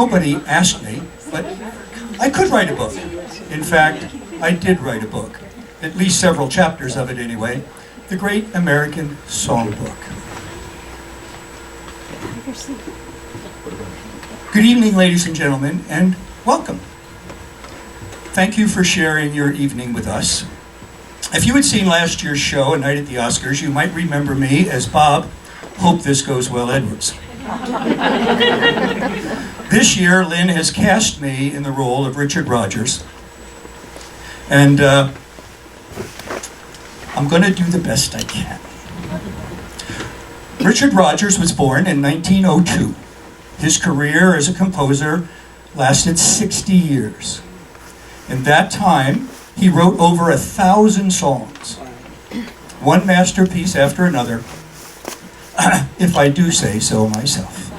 nobody asked me, but I could write a book. In fact, I did write a book, at least several chapters of it anyway, The Great American Songbook. Good evening, ladies and gentlemen, and welcome. Thank you for sharing your evening with us. If you had seen last year's show, A Night at the Oscars, you might remember me as Bob, Hope This Goes Well Edwards. This year, Lynn has cast me in the role of Richard Rodgers, and I'm going to do the best I can. Richard Rodgers was born in 1902. His career as a composer lasted 60 years. In that time, he wrote over 1,000 songs, one masterpiece after another, if I do say so myself.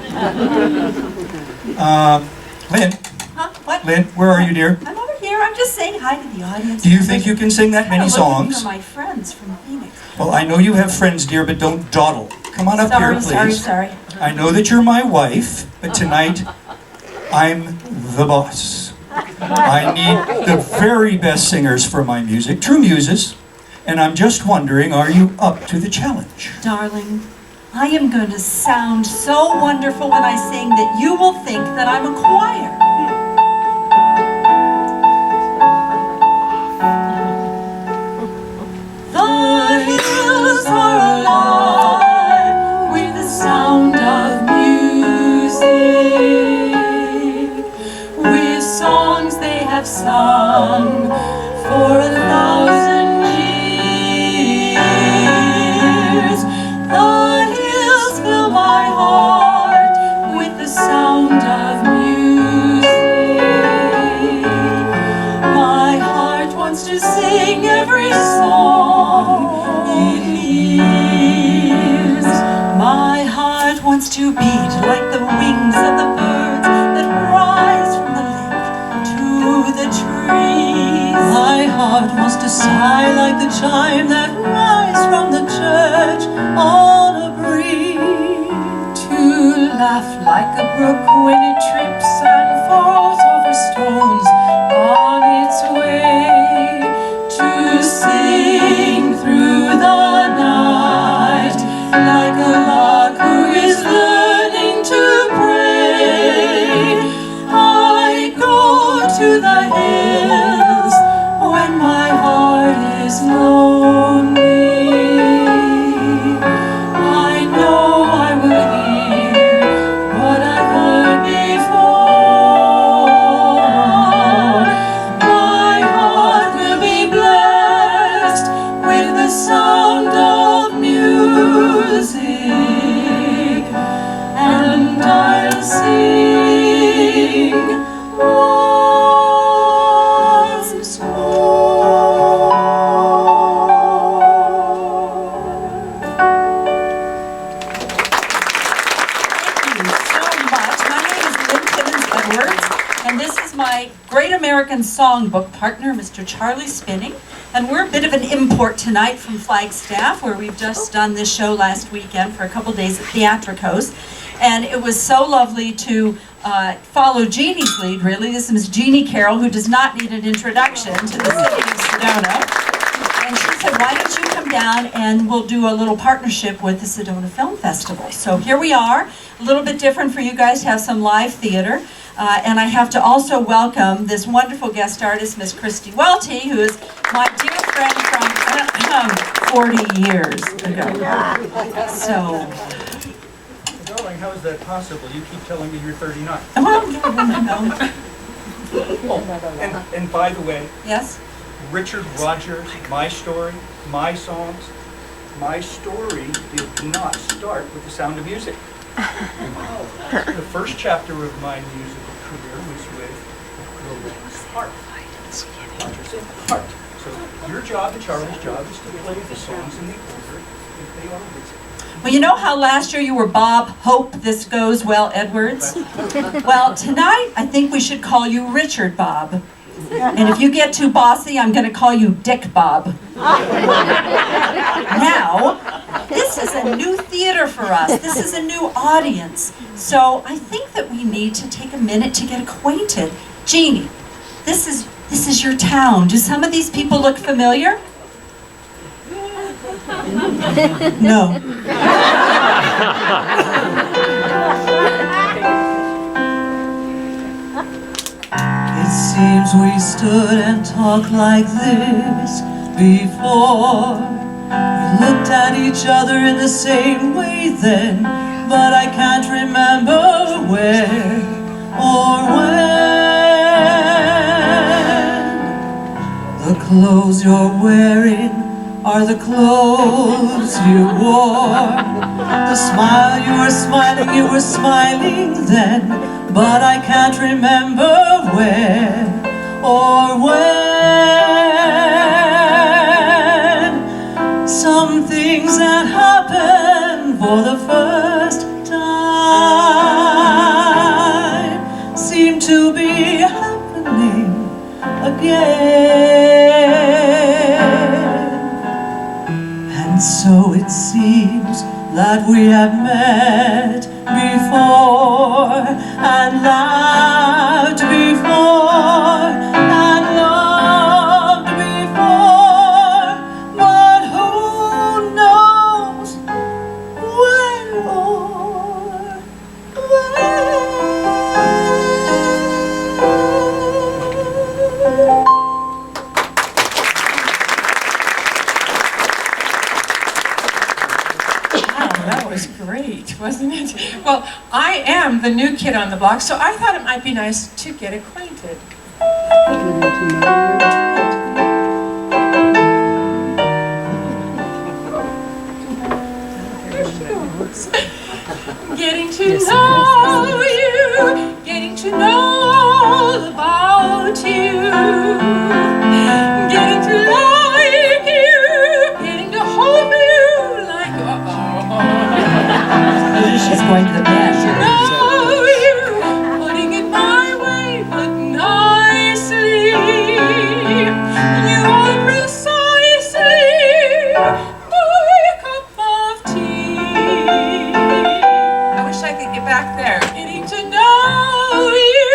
Lynn? Huh? What? Lynn, where are you, dear? I'm over here. I'm just saying hi to the audience. Do you think you can sing that many songs? For my friends from Phoenix. Well, I know you have friends, dear, but don't dawdle. Come on up here, please. Sorry. I know that you're my wife, but tonight, I'm the boss. I need the very best singers for my music, true muses, and I'm just wondering, are you up to the challenge? Darling, I am going to sound so wonderful when I sing that you will think that I'm a choir. The hills are alive with the sound of music, with songs they have sung for 1,000 years. The hills fill my heart with the sound of music. My heart wants to sing every song it hears. My heart wants to beat like the wings of the birds that rise from the lake to the trees. My heart wants to sigh like the chime that rise from the church on a breeze. To laugh like a brook when it trips and falls over stones on its way. To sing through the night like a lark who is learning to pray. I go to the hills when my heart is lonely. I know I will hear what I've heard before. My heart will be blessed with the sound of music, and I'll sing once more. Thank you so much. My name is Lynn Edwards, and this is my Great American Songbook partner, Mr. Charlie Spinning. And we're a bit of an import tonight from Flagstaff, where we've just done this show last weekend for a couple days at Theatricos. And it was so lovely to follow Jeannie's lead, really. This is Jeannie Carroll, who does not need an introduction to the city of Sedona. And she said, why don't you come down and we'll do a little partnership with the Sedona Film Festival. So here we are, a little bit different for you guys to have some live theater. And I have to also welcome this wonderful guest artist, Miss Christy Welty, who is my dear friend from 40 years ago. So, Darling, how is that possible? You keep telling me you're 39. well, no. Oh, and by the way, Yes? Richard Rodgers, my story, my songs, my story did not start with the sound of music. The first chapter of my musical career was with Roland's harp. Rodgers and harp. So your job and Charlie's job is to play the songs in the order that they are written. Well, you know how last year you were Bob, Hope This Goes Well Edwards? Well, tonight I think we should call you Richard Bob. And if you get too bossy, I'm going to call you Dick Bob. Now, this is a new theater for us. This is a new audience. So I think that we need to take a minute to get acquainted. Jeannie, this is your town. Do some of these people look familiar? No. It seems we stood and talked like this before. We looked at each other in the same way then, but I can't remember where or when. The clothes you're wearing are the clothes you wore. The smile you were smiling then, but I can't remember where or when. Some things that happen for the first time seem to be happening again. And so it seems that we have met before and laughed before and loved before, but who knows when or when. That was great, wasn't it? Well, I am the new kid on the block, so I thought it might be nice to get acquainted. Getting to know you, getting to know all about you, getting to like you, getting to hold you like She's going to the bed. know you, putting it my way, but nicely. You are precisely my cup of tea. I wish I could get back there. Getting to know you,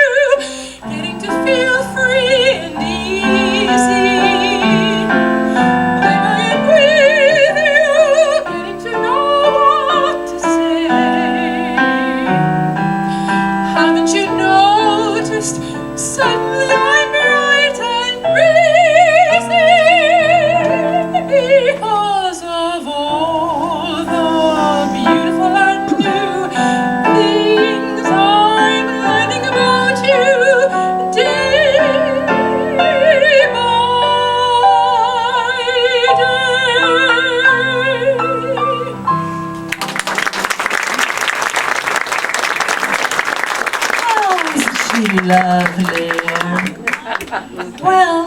getting to feel free and easy. When I am with you, getting to know what to say. Haven't you noticed? Suddenly I'm bright and breezy because of all the beautiful and new things I'm learning about you day by day. Oh, isn't she lovely? Well,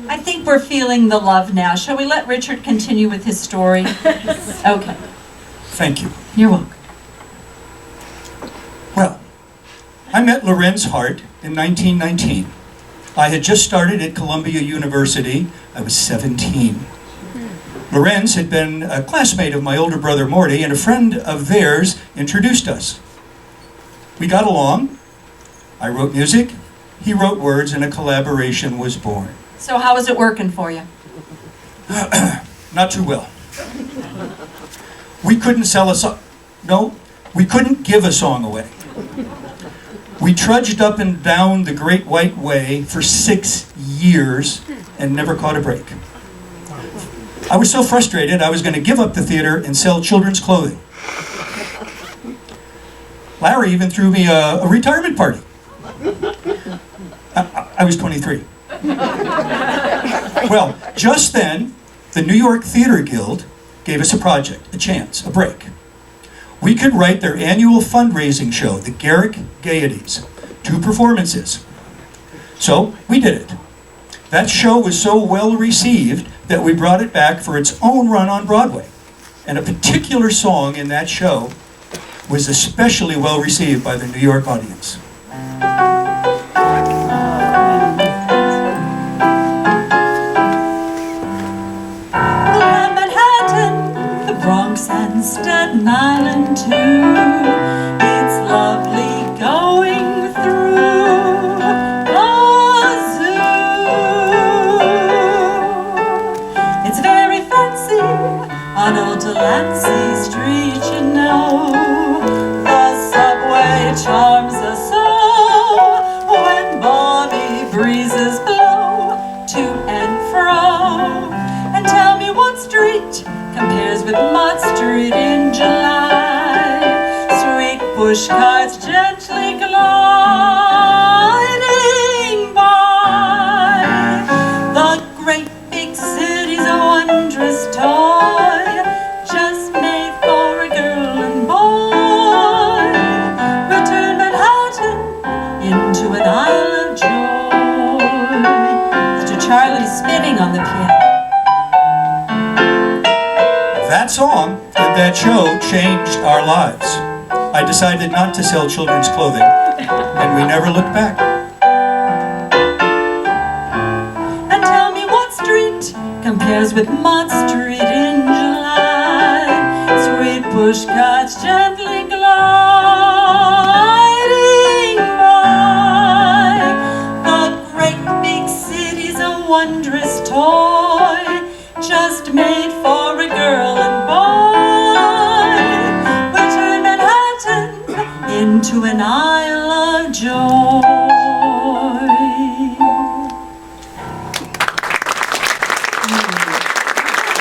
I think we're feeling the love now. Shall we let Richard continue with his story? Okay, Thank you. you're welcome. Well, I met Lorenz Hart in 1919. I had just started at Columbia University. I was 17. Lorenz had been a classmate of my older brother Morty, and a friend of theirs introduced us. We got along. I wrote music, he wrote words, and a collaboration was born. So how is it working for you? Not too well. We couldn't sell a song. No, we couldn't give a song away. We trudged up and down the Great White Way for 6 years and never caught a break. I was so frustrated I was going to give up the theater and sell children's clothing. Larry even threw me a retirement party. I was 23. Well, just then, the New York Theater Guild gave us a project, a chance, a break. We could write their annual fundraising show, the Garrick Gaieties, 2 performances. So we did it. That show was so well received that we brought it back for its own run on Broadway. And a particular song in that show was especially well received by the New York audience. Manhattan, the fancy street, you know. The subway charms us so when balmy breezes blow to and fro. And tell me what street compares with Mott Street in July. Sweet pushcarts gently gliding by. The great big city's a wondrous toy, just made for a girl and boy. Return Manhattan into an isle of joy. Mr. Charlie spinning on the piano. That song and that show changed our lives. I decided not to sell children's clothing, and we never looked back. And tell me what street compares with Mott Street in July. Sweet pushcarts gently gliding by. The great big city's a wondrous toy, just made for a girl and boy. We turn Manhattan into an isle of joy.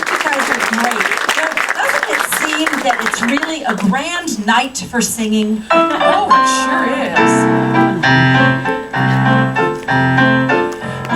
You guys are great. Doesn't it seem that it's really a grand night for singing? Oh, it sure is.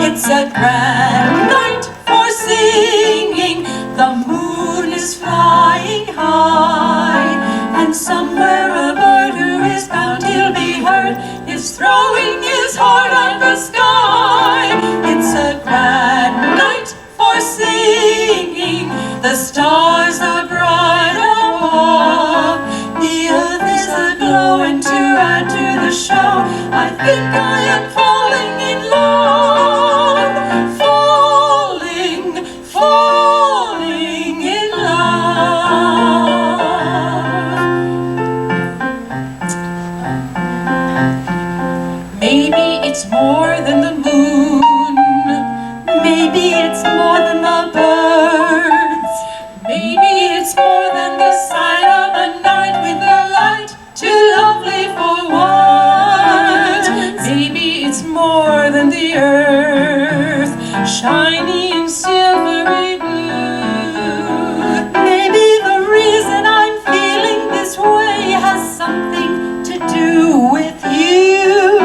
It's a grand night for singing. The moon is flying high, and somewhere a bird who is bound he'll be heard is throwing his heart at the sky. It's a grand night for singing. The stars are bright above. The earth is aglow, and to add to the show, I think I am falling in love. Falling in love. Maybe it's more than the moon. Maybe it's more than the birds. Maybe it's more than the sight of a night with the light too lovely for words. Maybe it's more than the earth, shiny and silvery blue. Maybe the reason I'm feeling this way has something to do with you.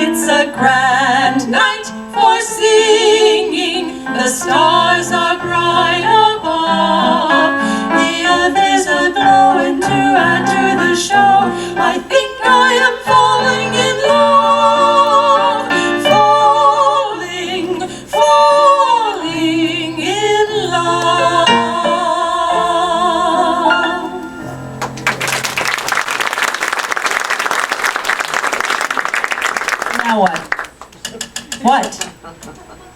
It's a grand night for singing. The stars are bright above. The earth is aglow, and to add to the show, I think I am falling in love. Falling in love. Now what? What?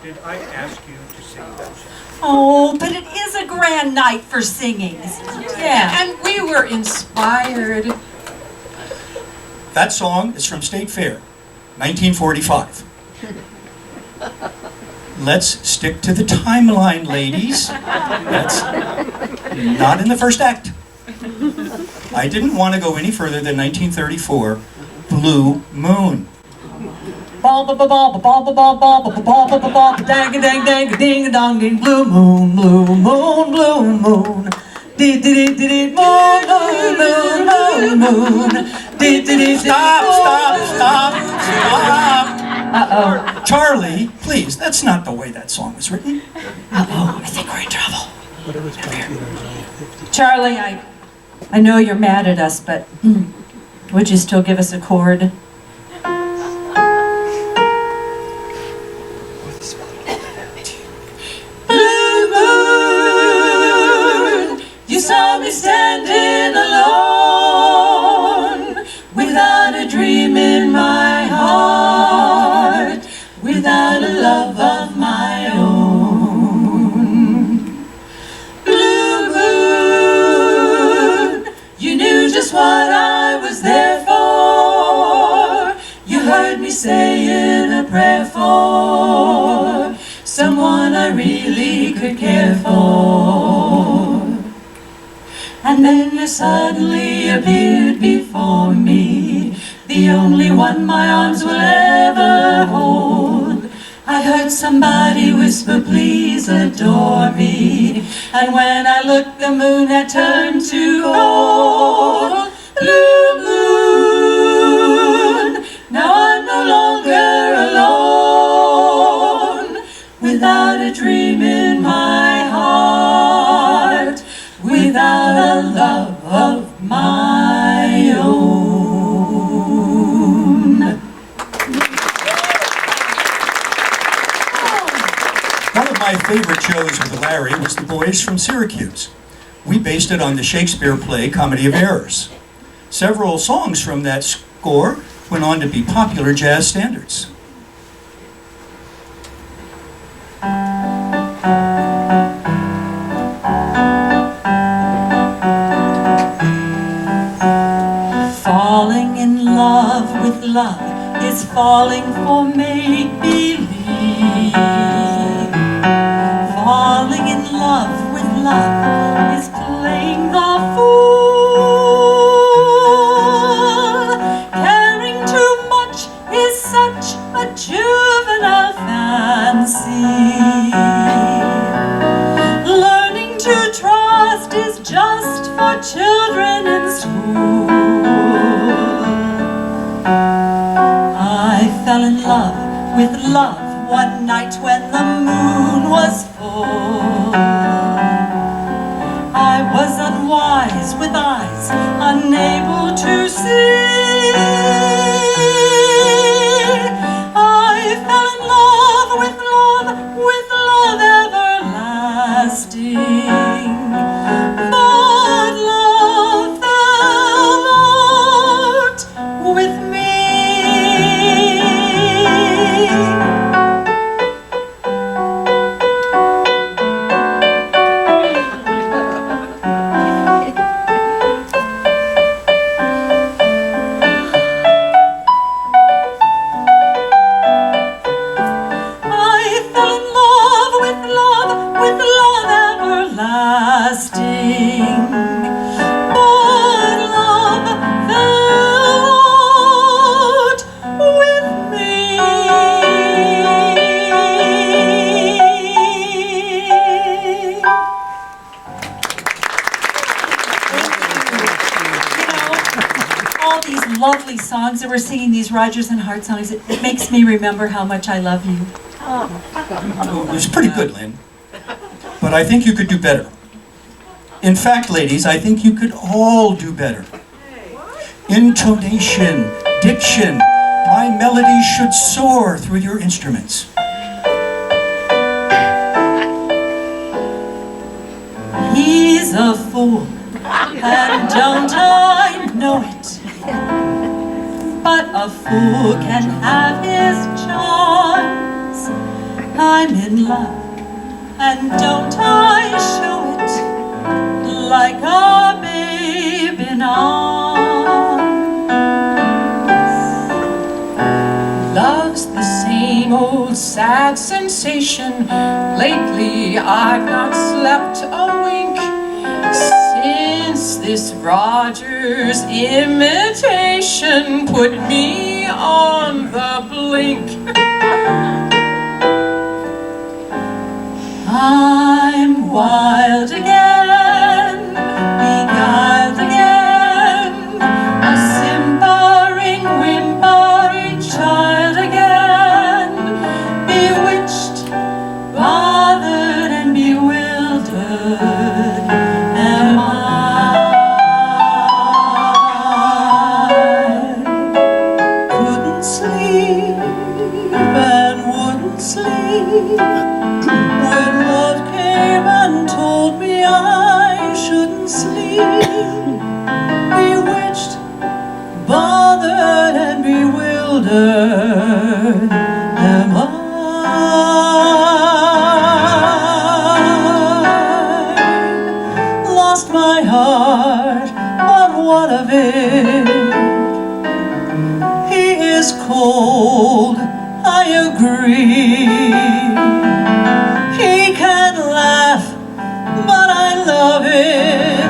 Did I ask you to sing that song? Oh, but it is a grand night for singing. Yeah. And we were inspired. That song is from State Fair, 1945. Let's stick to the timeline, ladies. That's not in the first act. I didn't want to go any further than 1934, Blue Moon. Ball ba ba ball ba ball ba ball ball ba ba ball ba ba ball ba dang a dang dang a ding a dong ding. Blue moon, blue moon, blue moon. Dee dee dee dee dee moon, moon, moon, moon, moon. Dee dee dee. Stop. Uh-oh. Charlie, please, that's not the way that song was written. Uh-oh, I think we're in trouble. Charlie, I know you're mad at us, but would you still give us a chord? Blue moon, you saw me standing alone, without a dream in my heart, without a love of my own. Blue moon, you knew just what I was there for. You heard me saying a prayer for someone I really could care for. And then you suddenly appeared before me, the only one my arms will ever hold. I heard somebody whisper, please adore me. And when I looked, the moon had turned to gold. Blue moon, now I'm no longer alone, without a dream in my heart, without a love of my own. One of my favorite shows with Larry was The Boys from Syracuse. We based it on the Shakespeare play Comedy of Errors. Several songs from that score went on to be popular jazz standards. Falling in love with love is falling for make-believe. Falling in love with love is playing the fool. Caring too much is such a juvenile fancy. Learning to trust is just for children in school. I fell in love with love one night when the moon was full. I was unwise with eyes unable to see. I fell in love with love everlasting. But love fell out with me. Lovely songs that we're singing, these Rodgers and Hart songs, it makes me remember how much I love you. It was pretty good, Lynn. But I think you could do better. In fact, ladies, I think you could all do better. Intonation, diction, my melody should soar through your instruments. He's a fool, and don't I know it? But a fool can have his charms. I'm in love, and don't I show it like a babe in arms? Love's the same old sad sensation. Lately I've not slept a wink since this Rodgers imitation put me on the blink. I'm wild again, beguiled again, a simpering, whimpering child again, bewitched, bothered, and bewildered am I. Couldn't sleep and wouldn't sleep when love came and told me I shouldn't sleep. Bewitched, bothered, and bewildered am I. Lost my heart, but what of it? He is cold, I agree. He can laugh, but I love it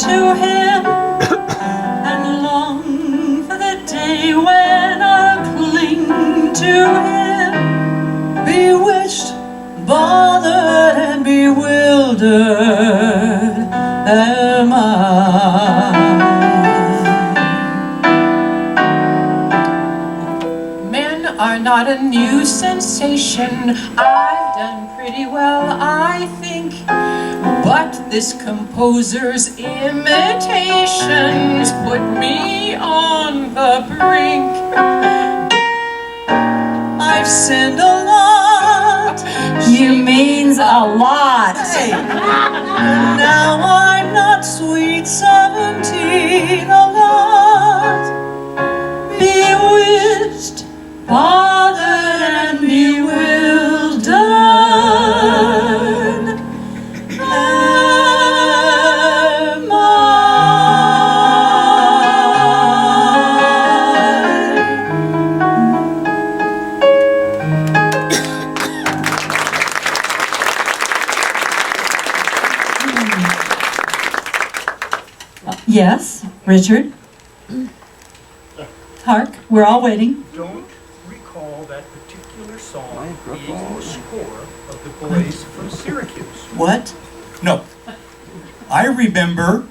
to him and long for the day when I'll cling to him. Bewitched, bothered, and bewildered am I. Men are not a new sensation. I've done pretty well, I think. But this composer's imitations put me on the brink. I've sinned a lot. You means a lot. Hey. Now I'm not sweet 17 a lot. Bewitched, bothered, and bewildered am I. Yes, Richard? Hark, we're all waiting. Don't recall that particular song being the score of the boys from Syracuse. What? No. I remember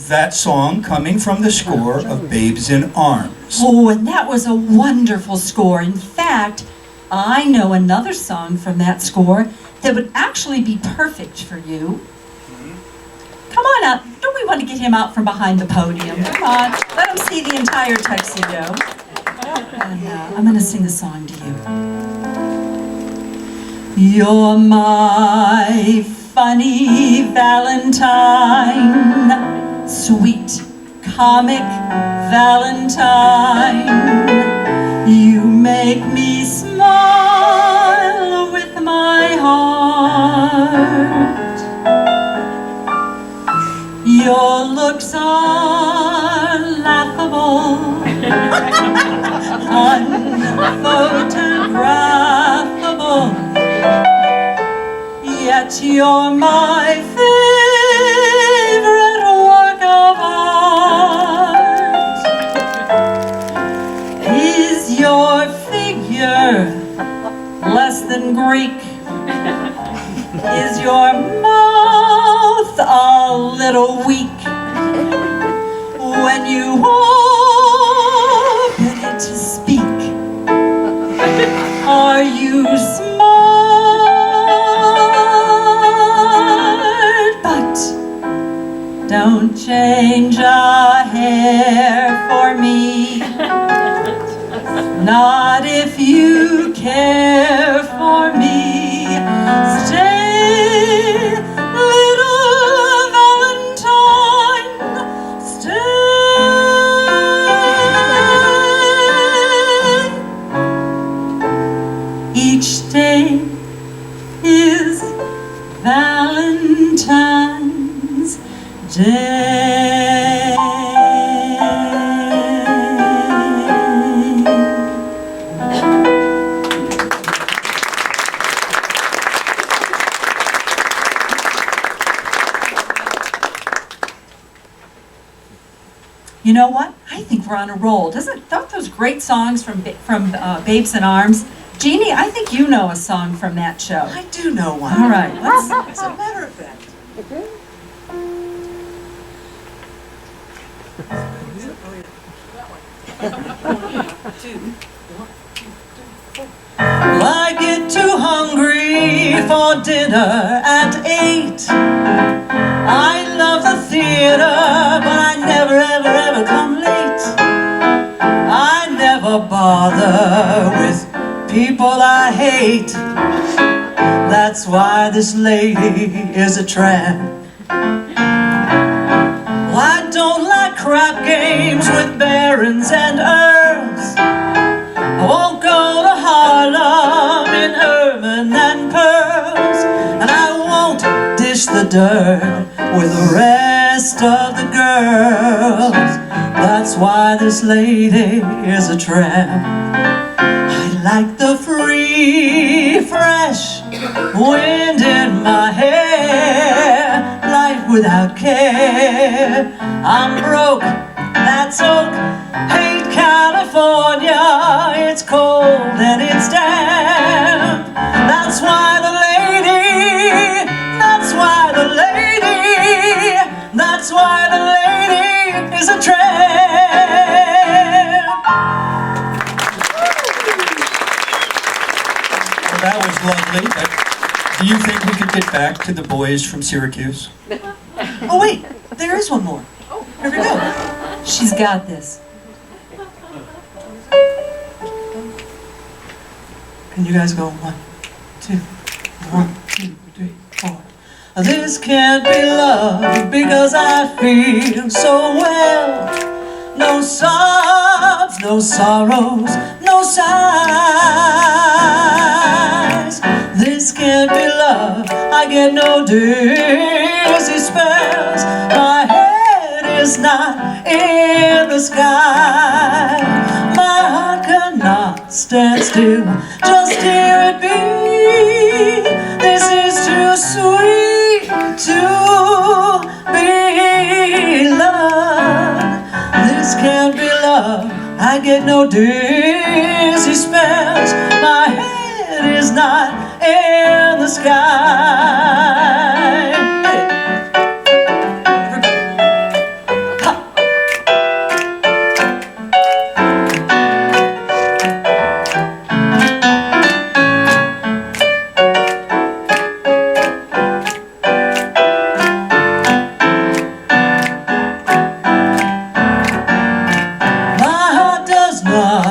that song coming from the score of Babes in Arms. Oh, and that was a wonderful score. In fact, I know another song from that score that would actually be perfect for you. Come on out. Don't we want to get him out from behind the podium? Come on. Let him see the entire tuxedo. And I'm going to sing the song to you. You're my funny Valentine, sweet comic Valentine. You make me smile with my heart. Your looks are laughable, unphotographable, yet you're my favorite work of art. Is your figure less than Greek? Is your mouth a little weak? When you open it to speak, are you smart? But don't change a hair for me, not if you care for me. Stay, little Valentine, stay. Each day is Valentine's Day. You know what? I think we're on a roll. Don't those great songs from Babes in Arms? Jeannie, I think you know a song from that show. I do know one. All right, let's. As a matter of fact. I get too hungry for dinner at 8. I love the theater, but I never, ever, ever come late. I never bother with people I hate. That's why this lady is a tramp. Well, I don't like crap games with barons and earls. I won't go to Harlem in ermine and pearls, and I won't dish the dirt with the rest of the girls. That's why this lady is a tramp. I like the free, fresh wind in my hair. Life without care. I'm broke, that's oak, hate California. It's cold and it's damp. That's why the lady, that's why the lady, that's why the lady is a tramp. Well, that was lovely, but do you think we could get back to the boys from Syracuse? Oh wait, there is one more. Here we go. She's got this. Can you guys go 1, 2, 1, 2, 3, 4? This can't be love because I feel so well. No sobs, no sorrows, no sighs. This can't be love. I get no dizzy spells. My head is not in the sky. My heart cannot stand still. Just hear it beat. This is too sweet to be loved. This can't be love. I get no dizzy spells. My head is not in the sky.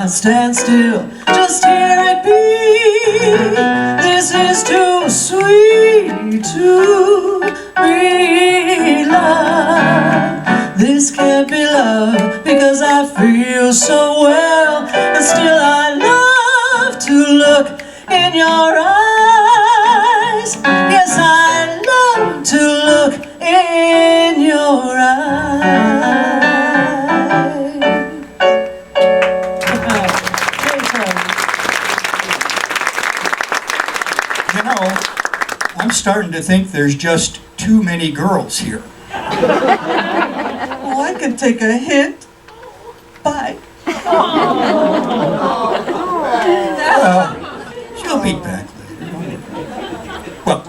Stand still, just hear it beat. This is too sweet to be loved. This can't be love because I feel so well. And still I love to look in your eyes. Yes, I love to look in your eyes. You know, I'm starting to think there's just too many girls here. Oh, I can take a hint. Bye. Well, she'll be back later. Well,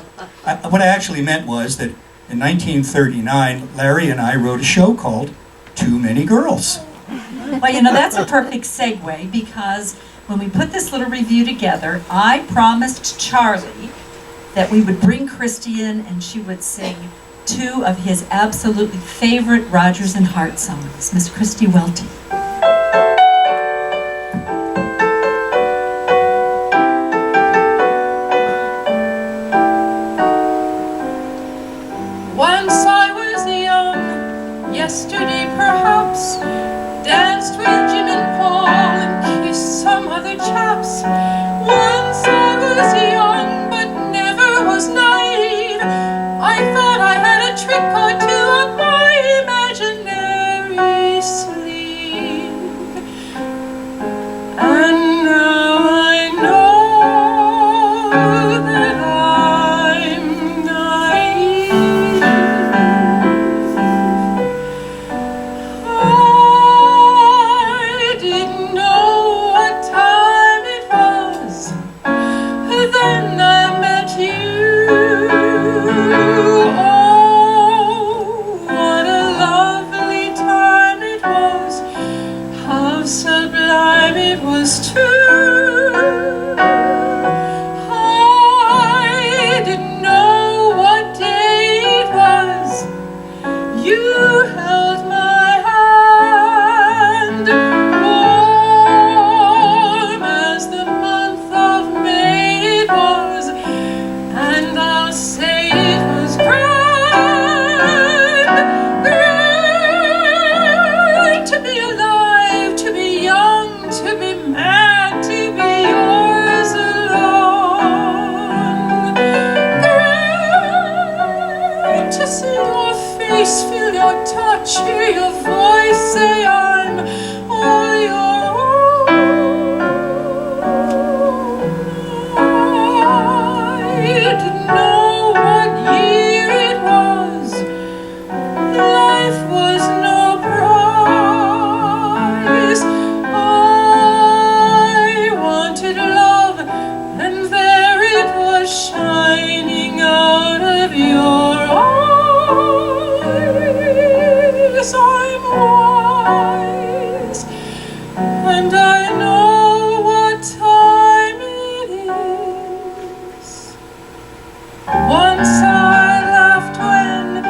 what I actually meant was that in 1939, Larry and I wrote a show called Too Many Girls. Well, you know, that's a perfect segue because when we put this little review together, I promised Charlie that we would bring Christy in and she would sing 2 of his absolutely favorite Rodgers and Hart songs. Miss Christy Welty. Once I was young, yesterday perhaps, danced with Jim and Paul and kissed some other chaps. Once I was young, but never was naive. I thought I had a trick or two up my imaginary sleeve. And now I know that I'm naive. I didn't know what time it was. Then I met you. Oh, what a lovely time it was. How sublime it was too. I didn't know what day it was. You held my hand, warm as the month of May it was, and I'll say it was grand, grand to be alive, to be young, to be mad, to be yours alone. Grand to see your face, feel your touch, hear your voice, say I'm all your own. I didn't know what year it was. 'cause I'm wise, and I know what time it is. Once I laughed when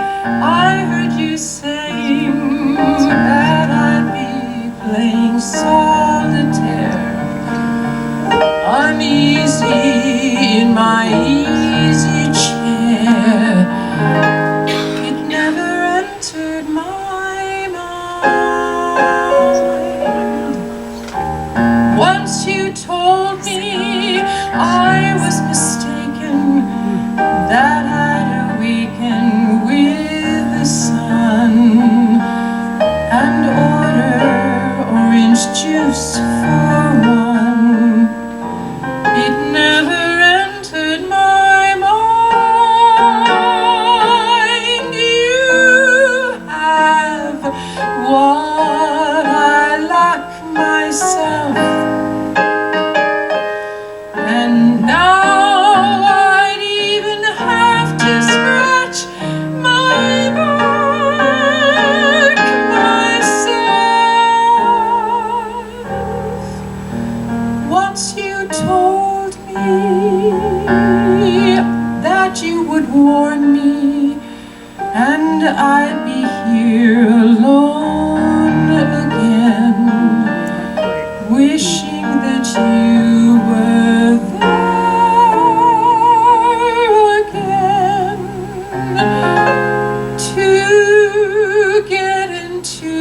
I heard you saying that I'd be playing solitaire, uneasy in my easy chair. It never entered my mind. Once you told me I was mistaken, that I'd awaken with the sun and order orange juice for one. It never entered my mind. You have what I lack myself, and now I'd even have to scratch my mark myself. Once you told me that you would warn me, and I'd be here alone again, wishing that you were there again to get into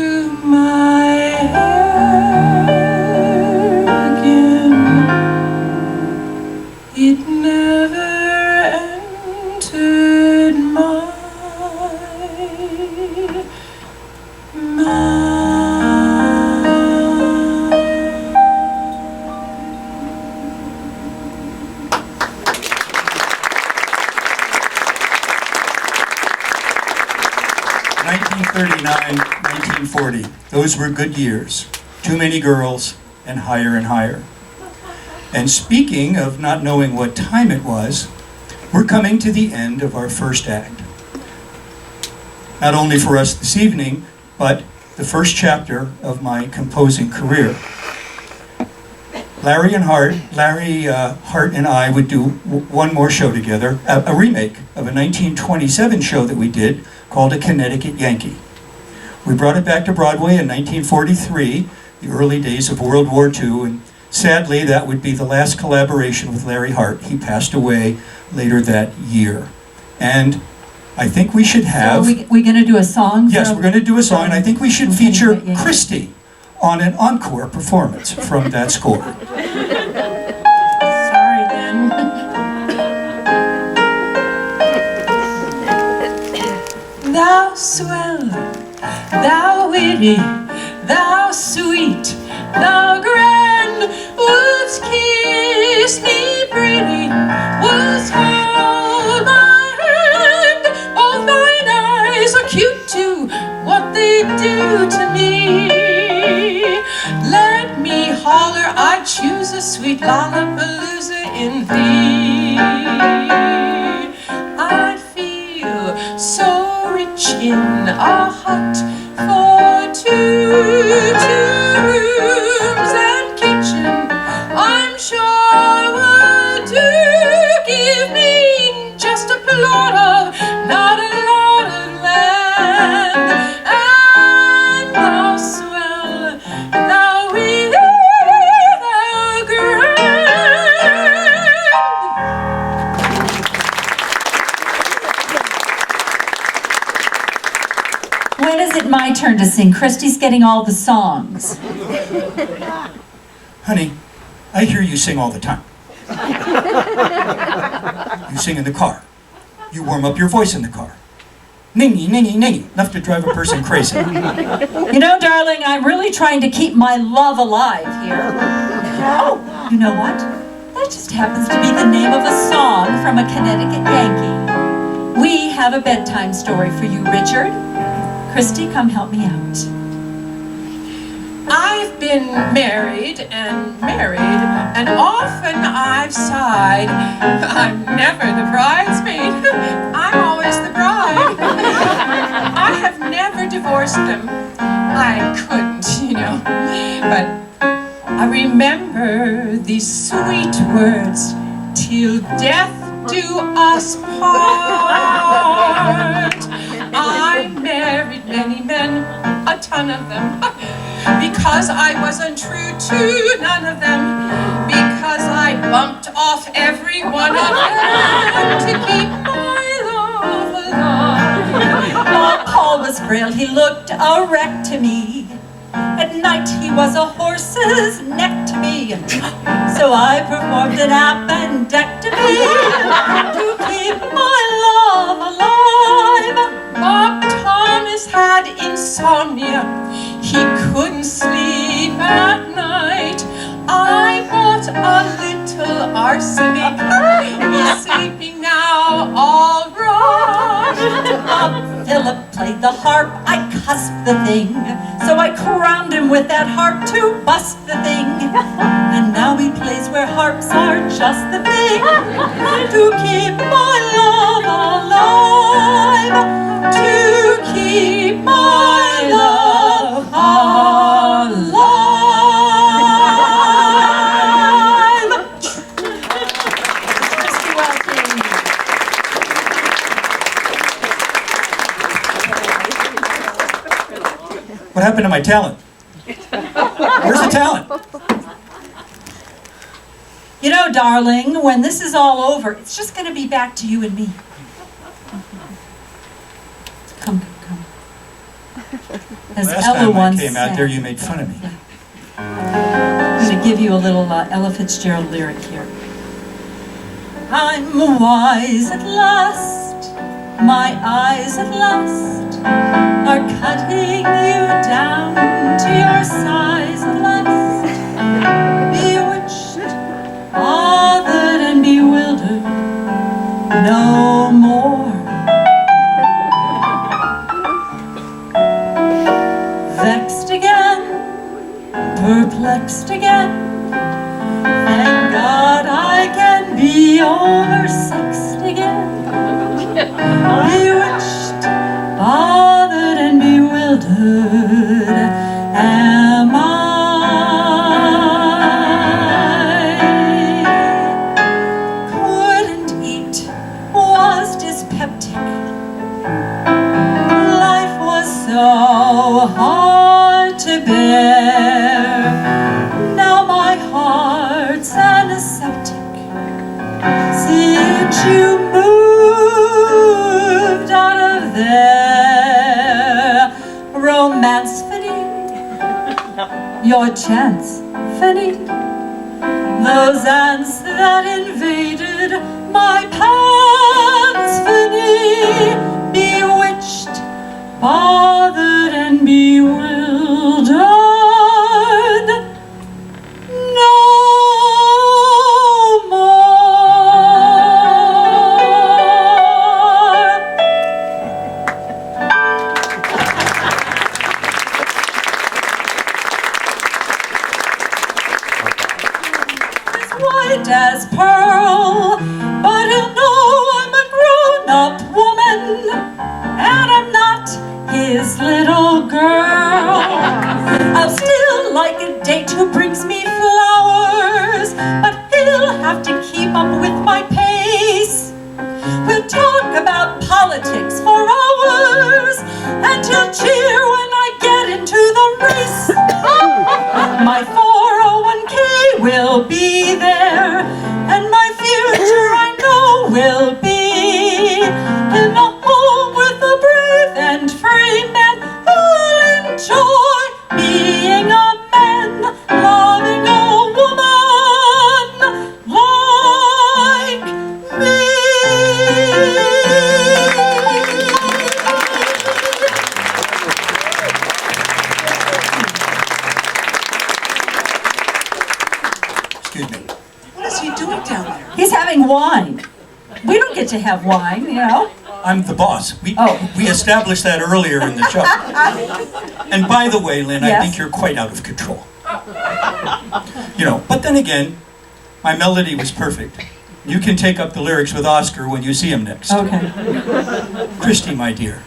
my hair again. It never entered my mind. 1939, 1940, those were good years. Too many girls, and higher. And speaking of not knowing what time it was, we're coming to the end of our first act. Not only for us this evening, but the first chapter of my composing career. Larry Hart and I would do one more show together, a remake of a 1927 show that we did called A Connecticut Yankee. We brought it back to Broadway in 1943, the early days of World War II, and sadly that would be the last collaboration with Larry Hart. He passed away later that year. And I think we should have... So we're going to do a song? Yes, we're going to do a song, and I think we should Okay, feature yeah. Christy on an encore performance from that score. Sorry then. Thou swell, thou witty, thou sweet, thou grand, wouldst kiss me pretty, wouldst hold my hand. All thine eyes are cute too, what they do to me. Let me holler, I'd choose a sweet lollapalooza in thee. I'd feel so rich in a hut for two rooms and kitchen. I'm sure would do. Give me just a plot of, not a lot of land. And thou swell, thou witty, thou grand. When is it my turn to sing? Christy's getting all the songs. Honey, I hear you sing all the time. You sing in the car. You warm up your voice in the car. Ningy, ningy, ningy, enough to drive a person crazy. You know, darling, I'm really trying to keep my love alive here. Oh, you know what? That just happens to be the name of a song from a Connecticut Yankee. We have a bedtime story for you, Richard. Christy, come help me out. I've been married, and often I've sighed. I'm never the bridesmaid, I'm always the bride. I have never divorced them. I couldn't, you know. But I remember these sweet words, till death do us part. I married many men, a ton of them, because I was untrue to none of them, because I bumped off every one of them to keep my love alive. While Paul was frail, he looked a wreck to me. At night he was a horse's neck to me. So I performed an appendectomy to keep my love alive. Bob Thomas had insomnia. He couldn't sleep at night. I bought a little arsenic. He's sleeping now, all right. Philip played the harp, I cussed the thing. So I crowned him with that harp to bust the thing. And now he plays where harps are just the thing to keep my love alive. To keep my love alive. Christy Welking. What happened to my talent? Where's the talent? You know, darling, when this is all over, it's just going to be back to you and me. Come. As Last Ella time I once came out said. there, you made fun of me. I'm going to give you a little Ella Fitzgerald lyric here. I'm wise at last, my eyes at last are cutting you down to your size at last. Bewitched, bothered and bewildered, no more. Vexed again, perplexed again. Thank God I can be oversexed again. Bewitched, bothered and bewildered am I. Couldn't eat, was dyspeptic. Life was so hard to bear. Now my heart's antiseptic. Since you moved out of there, romance fatigue, your chance fatigue, those ants that invaded my pants fatigue, bewitched, bothered and bewildered. No more. As white as pearl, but he'll know I'm a grown-up woman, and I'm not his little girl. I'll still like a date who brings me flowers, but he'll have to keep up with my pace. We'll talk about politics for hours, and he'll cheer when I get into the race. My 401k will be there, and my future I know will be in a home with a brave and free man who'll enjoy being a man, loving a woman like me. Excuse me. What is he doing down there? He's having wine. We don't get to have wine, you know. I'm the boss. We established that earlier in the show. And by the way, Lynn, I Yes? think you're quite out of control. You know, but then again, my melody was perfect. You can take up the lyrics with Oscar when you see him next. Okay. Christy, my dear,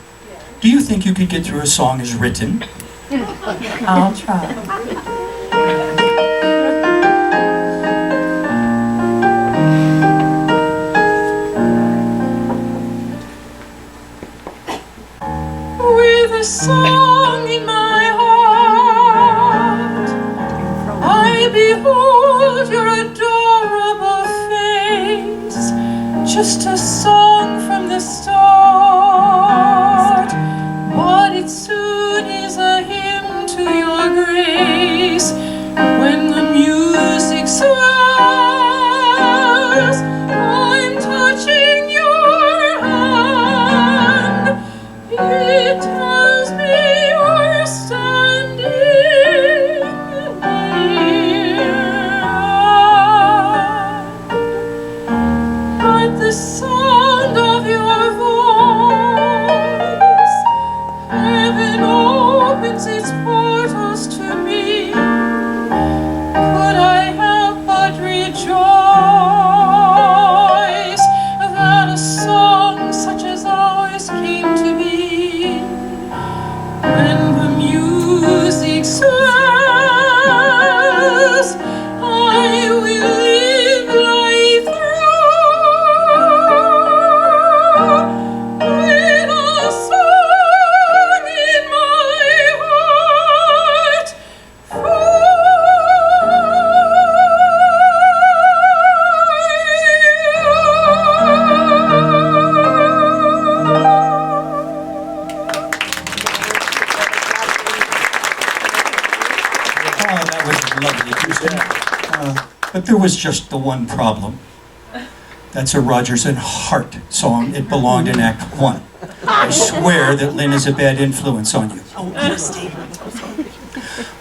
Do you think you could get through a song as written? I'll try. With a song in my heart, I behold your adorable face, just a song from the start, but it soon is a hymn to your grace. When the music swells, I'm touching your hand. It tells me you're standing near. At the sound of your voice, heaven opens its portals to me. Could I help but rejoice that a song such as ours came to be? When the music swells, I will live life through with a song in my heart for Oh, that was lovely, Kristen. But there was just the one problem. That's a Rodgers and Hart song. It belonged in Act 1. I swear that Lynn is a bad influence on you.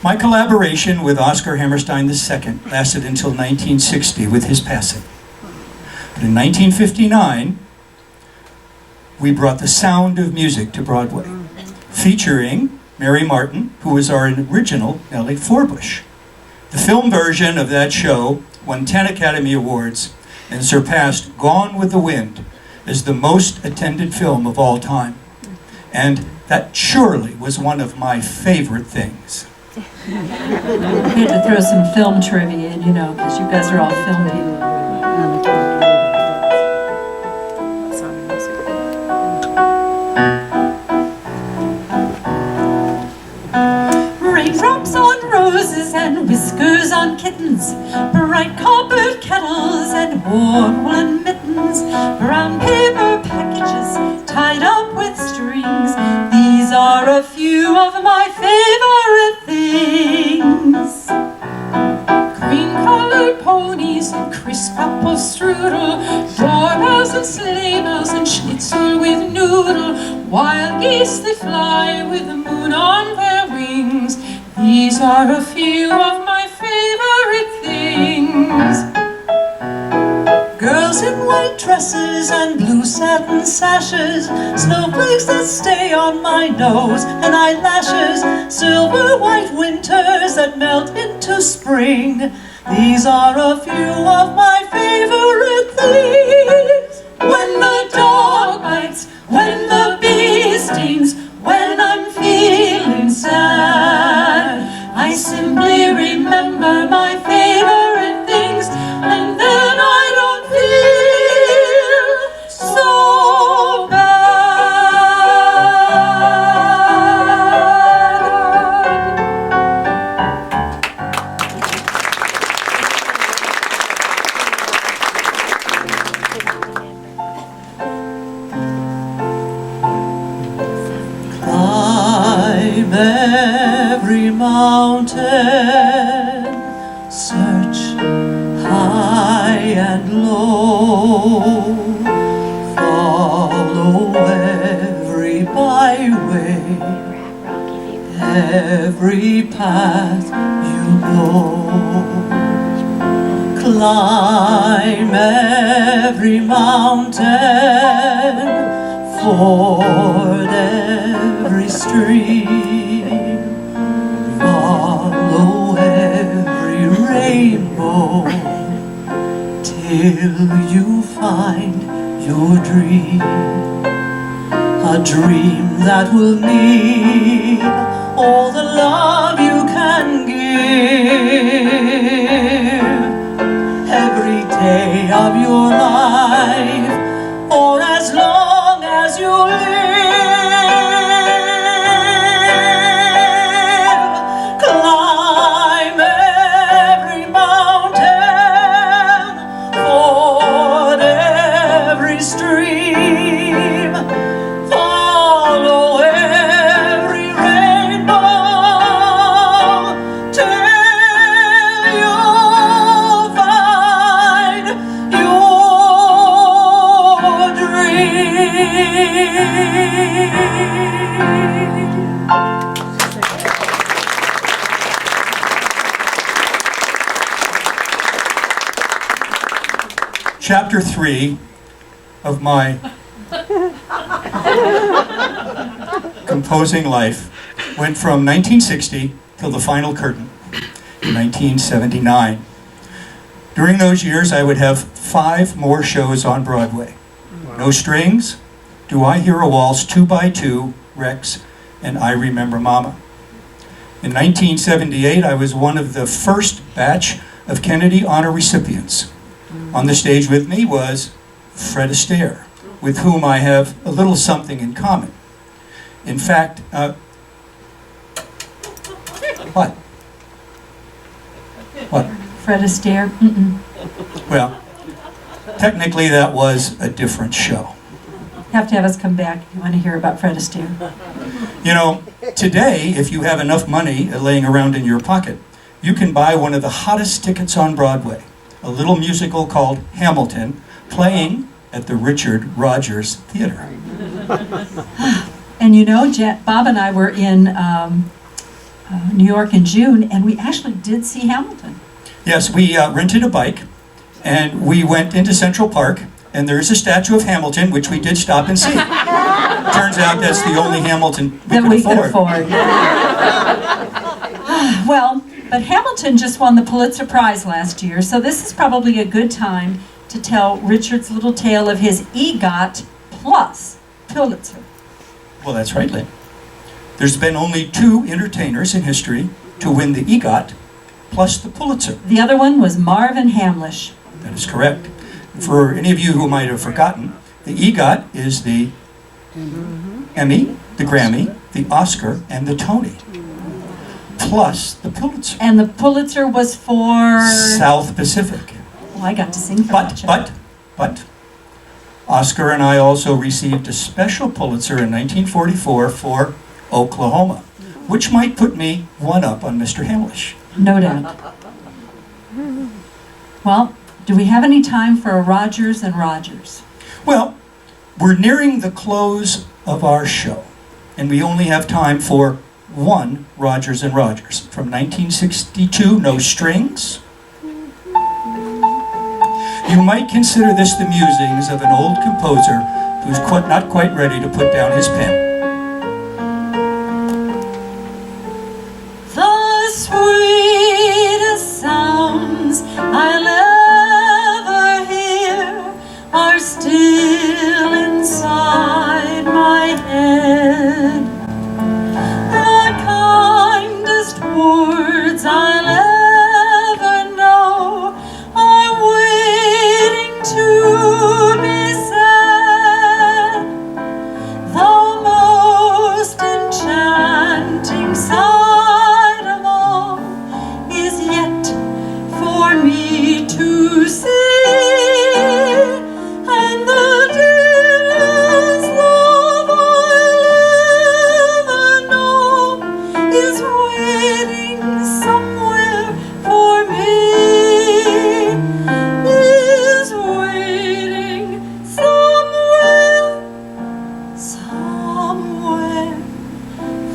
My collaboration with Oscar Hammerstein II lasted until 1960 with his passing. But in 1959, we brought The Sound of Music to Broadway, featuring Mary Martin, who was our original Nellie Forbush. The film version of that show won 10 Academy Awards and surpassed Gone with the Wind as the most attended film of all time. And that surely was one of my favorite things. We had to throw some film trivia in, because you guys are all film people. Raindrops on roses and whiskers on kittens, bright coppered kettles and warm woolen mittens, brown paper packages tied up with strings. These are a few of my favorite things. Cream-colored ponies and crisp apple strudel, doorbells and sleigh bells and schnitzel with noodle, wild geese that fly with the moon on their wings. These are a few of my favorite things. Girls in white dresses and blue satin sashes, snowflakes that stay on my nose and eyelashes, silver white winters that melt into spring. These are a few of my favorite things. When the dog bites, when the bee stings, when I'm feeling sad, I simply remember my favorite things, and then I don't feel so bad. Climb every mountain, search high and low, follow every byway, every path you know. Climb every mountain, ford every stream, follow every rainbow, till you find your dream. a dream that will need all the love you can give. Every day of your life, or as long as you live, climb every mountain, ford every stream, follow every rainbow, till you'll find your dream. Chapter 3 of my composing life went from 1960 till the final curtain in 1979. During those years, I would have 5 more shows on Broadway. No Strings, Do I Hear a Waltz, 2x2, Rex, and I Remember Mama. In 1978, I was one of the first batch of Kennedy Honor recipients. On the stage with me was Fred Astaire, with whom I have a little something in common. In fact, what? What? Fred Astaire? Mm-mm. Well, technically that was a different show. Have to have us come back if you want to hear about Fred Astaire. You know, today, if you have enough money laying around in your pocket, you can buy one of the hottest tickets on Broadway, a little musical called Hamilton, playing at the Richard Rodgers Theater. And you know, Bob and I were in New York in June, and we actually did see Hamilton. Yes, we rented a bike, and we went into Central Park, and there's a statue of Hamilton, which we did stop and see. Turns out that's the only Hamilton we could afford. Well, but Hamilton just won the Pulitzer Prize last year, so this is probably a good time to tell Richard's little tale of his EGOT plus Pulitzer. Well, that's right, Lynn. There's been only 2 entertainers in history to win the EGOT plus the Pulitzer. The other one was Marvin Hamlish. That is correct. For any of you who might have forgotten, the EGOT is the Emmy, the Grammy, the Oscar, and the Tony, plus the Pulitzer. And the Pulitzer was for... South Pacific. Oh, I got to sing for much of it. But, Oscar and I also received a special Pulitzer in 1944 for Oklahoma, which might put me one up on Mr. Hamlish. No doubt. Well, do we have any time for a Rodgers and Rodgers? Well, we're nearing the close of our show, and we only have time for one Rodgers and Rodgers. From 1962, No Strings. You might consider this the musings of an old composer who's not quite ready to put down his pen. The sweetest sounds I'll ever hear are still inside my head. The kindest words I'll ever know are waiting to be said. The most enchanting sight of all is yet for me to see. And the dearest love I'll ever know is waiting somewhere for me. Is waiting somewhere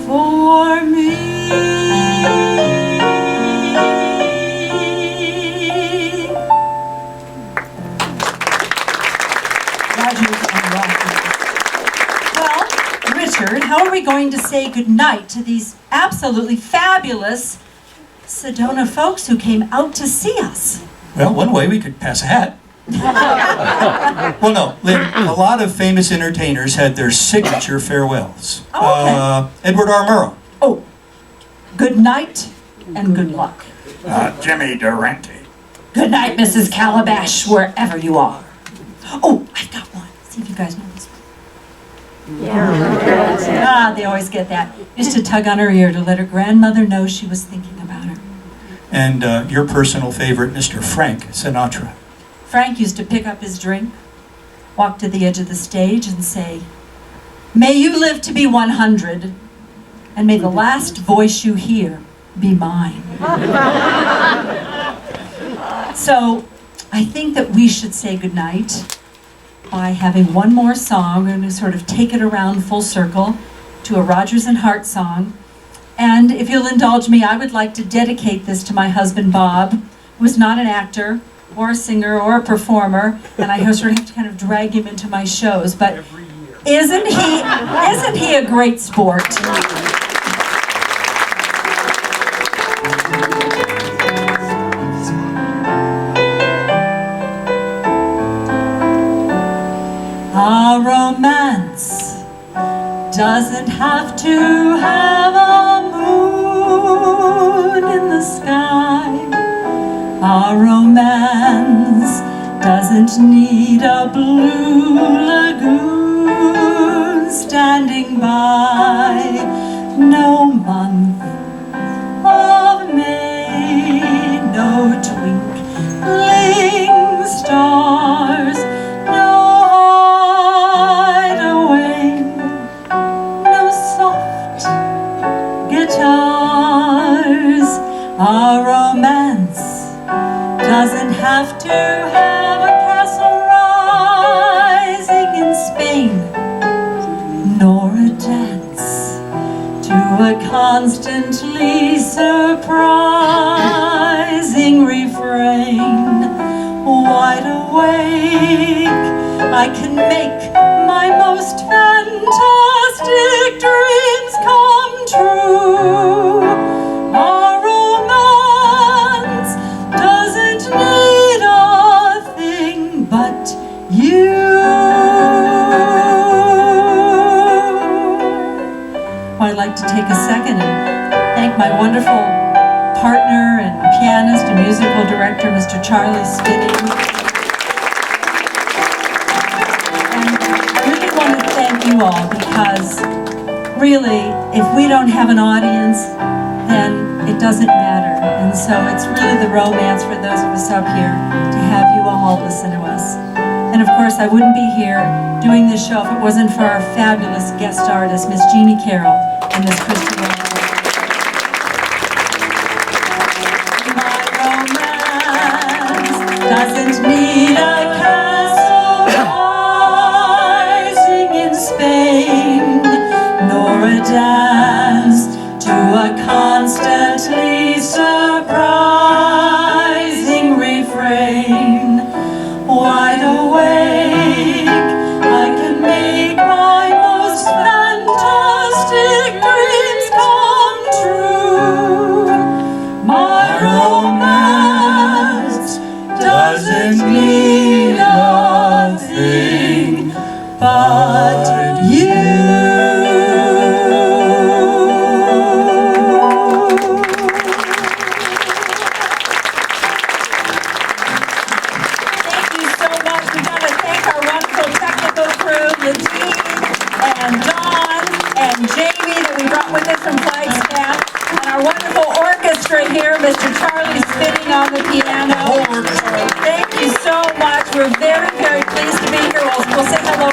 for me. Rodgers and Rodgers. Well, Richard, how are we going to say goodnight to these absolutely fabulous Sedona folks who came out to see us? Well, one way we could pass a hat. Well, no, Lynn, a lot of famous entertainers had their signature farewells. Oh, okay. Edward R. Murrow. Oh, good night and good luck. Jimmy Durante. Good night, Mrs. Calabash, wherever you are. Oh, I've got one. See if you guys know this one. Yeah. They always get that. Just to tug on her ear to let her grandmother know she was thinking about her. And your personal favorite, Mr. Frank Sinatra. Frank used to pick up his drink, walk to the edge of the stage and say, "May you live to be 100, and may the last voice you hear be mine." So I think that we should say goodnight by having one more song. We're going to sort of take it around full circle to a Rodgers and Hart song. And if you'll indulge me, I would like to dedicate this to my husband, Bob, who is not an actor or a singer or a performer, and I sort of have to kind of drag him into my shows. But isn't he a great sport? Our romance doesn't have to have a moon in the sky. Our romance doesn't need a blue lagoon standing by. No month of May, no twinkling stars, no hideaway, no soft guitars. Our romance doesn't have to have a castle rising in Spain, nor a dance to a constantly surprising refrain. Wide awake, I can make my most fantastic dreams come true. Our romance doesn't need a thing but you. I'd like to take a second and thank my wonderful partner and pianist and musical director, Mr. Charlie Spinning. And I really want to thank you all because really, if we don't have an audience, then it doesn't matter. And so it's really the romance for those of us up here to have you all listen to us. And of course, I wouldn't be here doing this show if it wasn't for our fabulous guest artist, Miss Jeannie Carroll and Miss Christy Rowland. My romance doesn't need a castle rising in Spain, nor a dance to a constantly surprising refrain. Wide awake, I can make my most fantastic dreams come true. My romance doesn't need a thing but you. And Dawn and Jamie that we brought with us from Flagstaff, and our wonderful orchestra here, Mr. Charlie Spinning on the piano. Thank you so much. We're very, very pleased to be here. We'll say hello